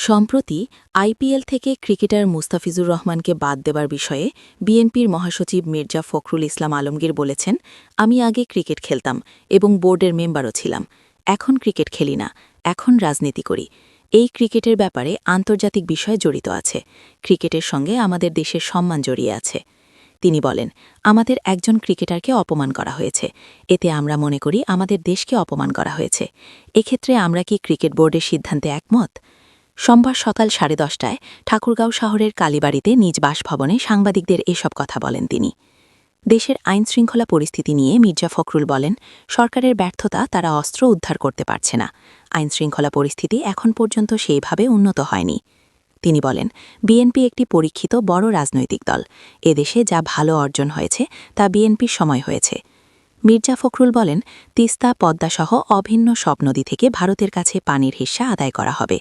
সম্প্রতি আইপিএল থেকে ক্রিকেটার মুস্তাফিজুর রহমানকে বাদ দেবার বিষয়ে বিএনপির মহাসচিব মির্জা ফখরুল ইসলাম আলমগীর বলেছেন, আমি আগে ক্রিকেট খেলতাম এবং বোর্ডের মেম্বারও ছিলাম। এখন ক্রিকেট খেলি না, এখন রাজনীতি করি। এই ক্রিকেটের ব্যাপারে আন্তর্জাতিক বিষয় জড়িত আছে। ক্রিকেটের সঙ্গে আমাদের দেশের সম্মান জড়িয়ে আছে। তিনি বলেন, আমাদের একজন ক্রিকেটারকে অপমান করা হয়েছে। এতে আমরা মনে করি আমাদের দেশকে অপমান করা হয়েছে। এক্ষেত্রে আমরা কি ক্রিকেট বোর্ডের সিদ্ধান্তে একমত? সোমবার সকাল 10:30টায় ঠাকুরগাঁও শহরের কালীবাড়িতে নিজ বাসভবনে সাংবাদিকদের এসব কথা বলেন তিনি। দেশের আইনশৃঙ্খলা পরিস্থিতি নিয়ে মির্জা ফখরুল বলেন, সরকারের ব্যর্থতা তারা অস্ত্র উদ্ধার করতে পারছে না। আইনশৃঙ্খলা পরিস্থিতি এখন পর্যন্ত সেইভাবে উন্নত হয়নি। তিনি বলেন, বিএনপি একটি পরীক্ষিত বড় রাজনৈতিক দল। এদেশে যা ভালো অর্জন হয়েছে তা বিএনপির সময় হয়েছে। মির্জা ফখরুল বলেন, তিস্তা পদ্মাসহ অভিন্ন সব নদী থেকে ভারতের কাছে পানির হিস্যা আদায় করা হবে।